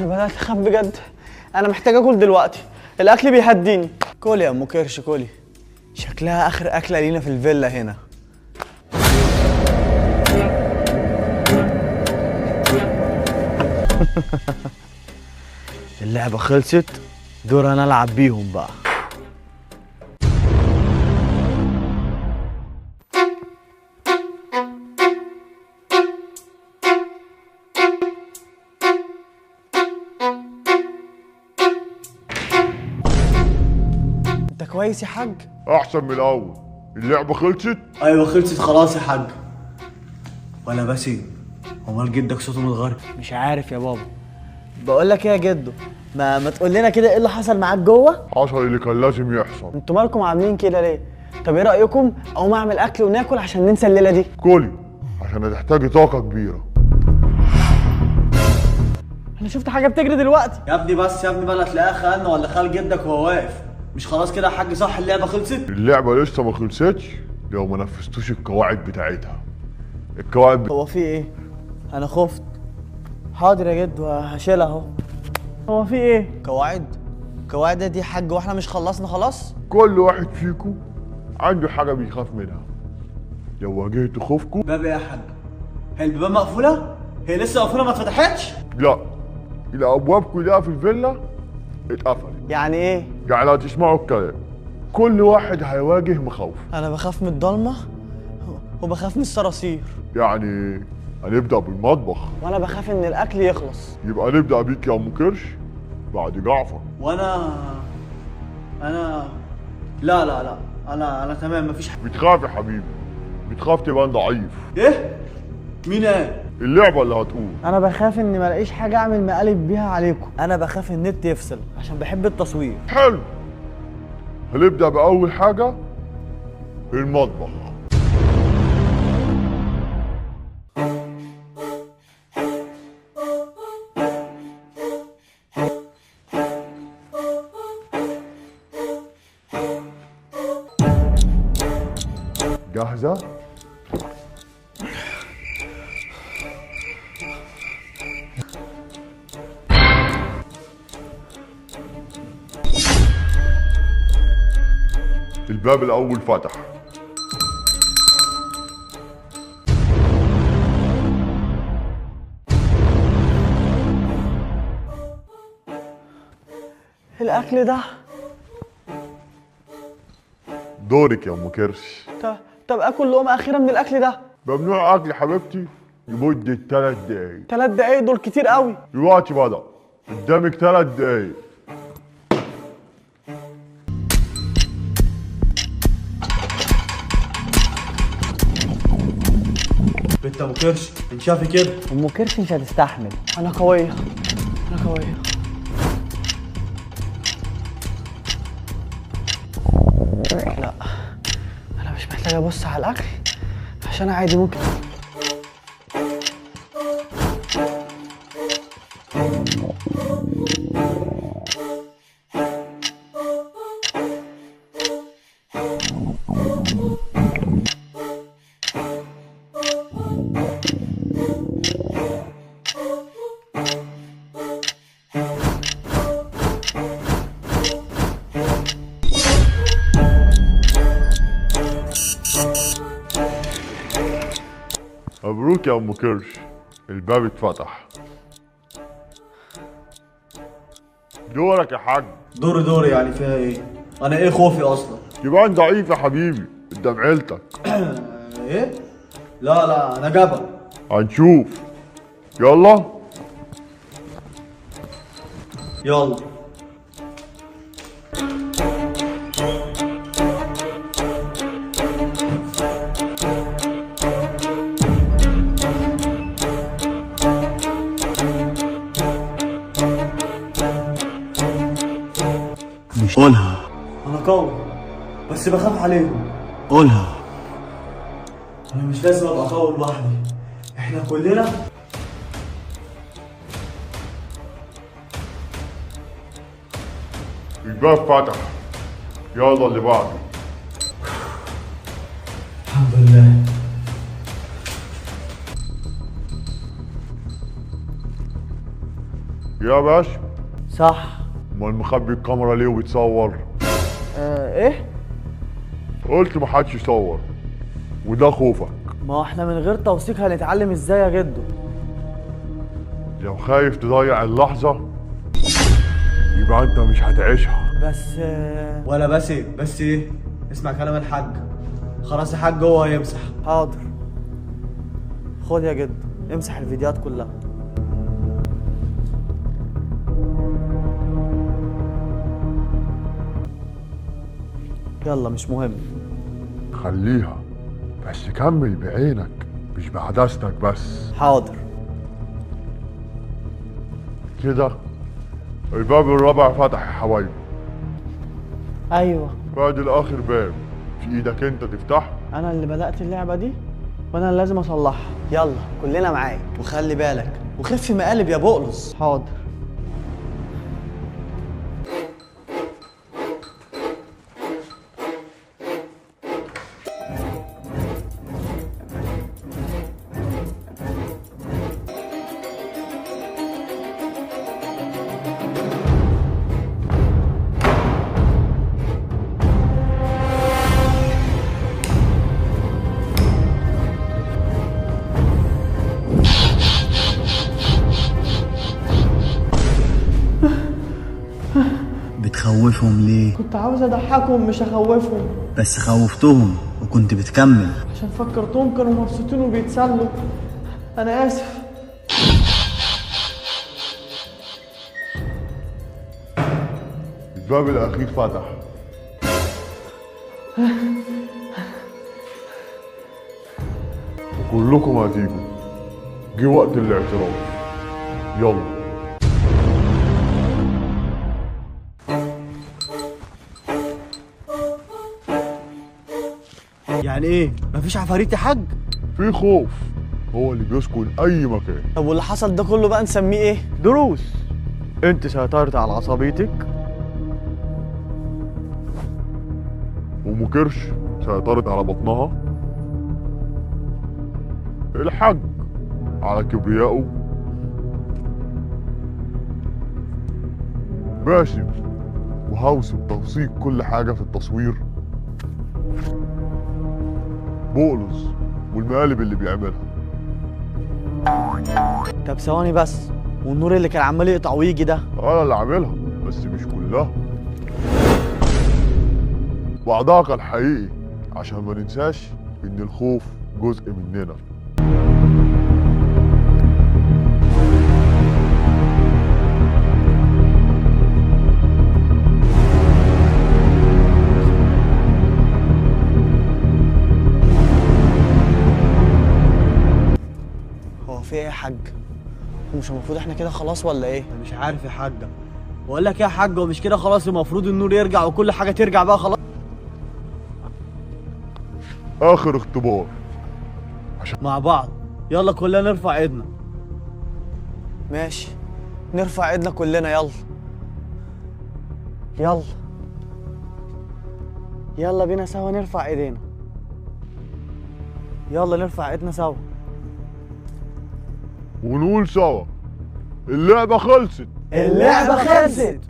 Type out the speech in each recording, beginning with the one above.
انا بدأت اخاف بجد. انا محتاج اكل دلوقتي، الاكل بيهديني. كلي يا ام كرش كلي، شكلها اخر اكله لينا في الفيلا هنا. اللعبه خلصت، دور انا العب بيهم بقى. انت كويس يا حاج؟ احسن من الاول. اللعبه خلصت. ايوه خلصت خلاص يا حاج. ولا باسم، امال جدك صوته متغير؟ مش عارف يا بابا. بقول لك ايه يا جدو، ما تقول لنا كده ايه اللي حصل معاك جوه؟ حصل اللي كان لازم يحصل. انتوا مالكم عاملين كده ليه؟ طب ايه رايكم اقوم اعمل اكل وناكل عشان ننسى الليله دي؟ كلي عشان هتحتاجي طاقه كبيره. انا شفت حاجه بتجري دلوقتي. يا ابني بس يا ابني بقى، تلاقيها خالنا ولا خال جدك وهو واقف. مش خلاص كده يا حاج؟ صح اللعبه خلصت؟ اللعبه لسه ما خلصتش لو ما نفذتوش القواعد بتاعتها. القواعد هو في ايه؟ انا خفت. حاضر يا جدو هشيلها اهو. هو في ايه؟ قواعد دي حاج، واحنا مش خلصنا خلاص؟ كل واحد فيكم عنده حاجه بيخاف منها. لو واجهتوا خوفكم باب ايه يا حاج؟ هي البيبان مقفوله؟ هي لسه مقفوله ما اتفتحتش؟ لا، الابواب كلها في الفيلا اتقفلت. يعني ايه؟ يعني هتسمعوا الكلام. كل واحد هيواجه مخاوف. انا بخاف من الضلمه وبخاف من الصراصير. يعني هنبدا بالمطبخ. وانا بخاف ان الاكل يخلص. يبقى نبدا بيك يا ام كرش، بعد جعفر. وانا لا لا لا، انا تمام مفيش حاجه. بتخاف يا حبيبي، بتخاف تبان ضعيف. ايه؟ مين قال؟ اللعبه اللي هتقول. انا بخاف اني ما الاقيش حاجه اعمل مقالب بيها عليكم. انا بخاف النت يفصل عشان بحب التصوير. حلو، هنبدا باول حاجه، المطبخ. جاهزه؟ الباب الأول فتح. الاكل ده. دورك يا أم كرش. طب اكل لقمه اخيره من الاكل ده. ممنوع أكل حبيبتي لمدة 3 دقايق. 3 دقايق دول كتير قوي. دلوقتي بدأ، قدامك 3 دقايق. بنت ابو كرش انت شافي كده؟ ام كرش مش هتستحمل. انا قويه، انا قويه. لا، انا مش محتاج ابص على الاكل عشان عادي ممكن. مبروك يا أم كرش، الباب اتفتح. دورك يا حاج. دوري يعني فيها ايه؟ انا ايه خوفي اصلا؟ تبان ضعيف يا حبيبي قدام عيلتك. ايه؟ لا انا جبل. هنشوف. يلا. يلا. قولها. انا قوي بس بخاف عليهم. قولها. انا مش لازم ابقى قوي لوحدي، احنا كلنا. الباب فتح. يلا اللي بعده. الحمد لله. يا باشا، صح. امال مخبي الكاميرا ليه وبتصور؟ ايه؟ قلت محدش يصور، وده خوفك. ما هو احنا من غير توثيق هنتعلم ازاي يا جدو؟ لو خايف تضيع اللحظة يبقى انت مش هتعيشها. بس ولا بس ايه؟ اسمع كلام الحاج. خلاص يا حاج هو هيمسح. حاضر. خد يا جدو امسح الفيديوهات كلها. يلا مش مهم. خليها، بس كمل بعينك مش بعدستك بس. حاضر. كده الباب الرابع فتح يا حبايبي. ايوه بعد الاخر باب في ايدك انت تفتحه. انا اللي بدأت اللعبة دي وانا اللي لازم اصلحها. يلا كلنا معاك وخلي بالك وخف مقالب يا بقلص. حاضر. بتخوفهم ليه؟ كنت عاوز اضحكهم مش اخوفهم، بس خوفتهم وكنت بتكمل. عشان فكرتهم كانوا مبسوطين وبيتسلوا. انا اسف. الباب الاخير فتح. وكلكم هتيجوا. جه وقت الاعتراف. يلا. يعني ايه؟ مفيش عفاريت يا حاج؟ في خوف هو اللي بيسكن اي مكان. طب واللي حصل ده كله بقى نسميه ايه؟ دروس. انت سيطرت على عصبيتك، ام كرش سيطرت على بطنها، الحاج على كبريائه، باسم وهوس بتوثيق كل حاجة في التصوير، بولس والمقالب اللي بيعملها. طب ثواني بس، والنور اللي كان عمال يقطع ويجي ده؟ انا اللي عاملها بس مش كلها، بعضها كان حقيقي عشان ما ننساش ان الخوف جزء مننا. هو في ايه يا حاج؟ هو مش المفروض احنا كده خلاص ولا ايه؟ انا مش عارف يا حاجه. بقول لك يا حاج، هو مش كده خلاص المفروض النور يرجع وكل حاجه ترجع بقى خلاص؟ اخر اختبار مع بعض. يلا كلنا نرفع ايدنا. ماشي، نرفع ايدنا كلنا. يلا يلا يلا بينا سوا نرفع ايدينا. يلا نرفع ايدنا سوا ونقول سوا اللعبة خلصت. اللعبة خلصت.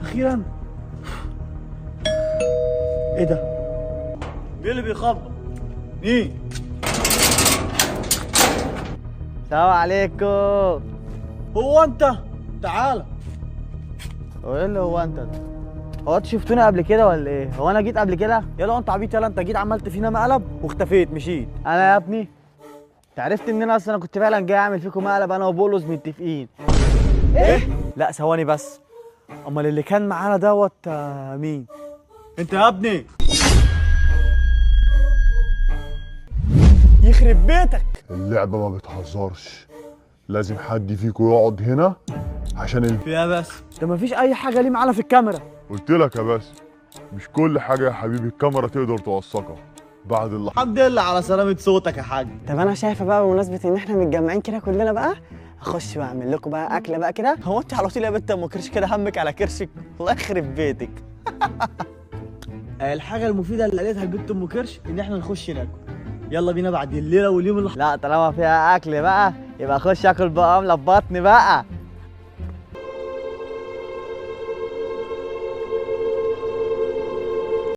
اخيرا. ايه ده؟ مين اللي بيخبط؟ مين؟ السلام عليكم. هو انت؟ تعالى. هو ايه اللي هو انت ده؟ هو انتوا شفتوني قبل كده ولا ايه؟ هو انا جيت قبل كده؟ يلا انت عبيط. يلا انت جيت عملت فينا مقلب واختفيت مشيت. انا يا ابني انت عرفت ان انا اصلا كنت فعلا جاي اعمل فيكم مقلب، انا وبولوس متفقين. ايه؟ لا ثواني بس، امال اللي كان معانا دوت مين؟ انت يا ابني. يخرب بيتك. اللعبة ما بتهزرش، لازم حد فيكم يقعد هنا عشان يا بس ده مفيش اي حاجه ليه معانا في الكاميرا. قلت لك يا باسم مش كل حاجة يا حبيبي الكاميرا تقدر توثقها. بعد اللحظة الحمد لله على سلامة صوتك يا حاج. طب انا شايفه بقى بمناسبه ان احنا متجمعين كده كلنا بقى، اخش واعمل لكم بقى اكله بقى كده. هو انت على طول يا بنت ام كرش كده همك على كرشك؟ الله يخرب بيتك. الحاجة المفيدة اللي قالتها البنت ام كرش ان احنا نخش ناكل. يلا بينا بعد الليلة واليوم اللي لا طالما فيها اكل بقى يبقى اخش اكل بقى عملة ببطني بقى.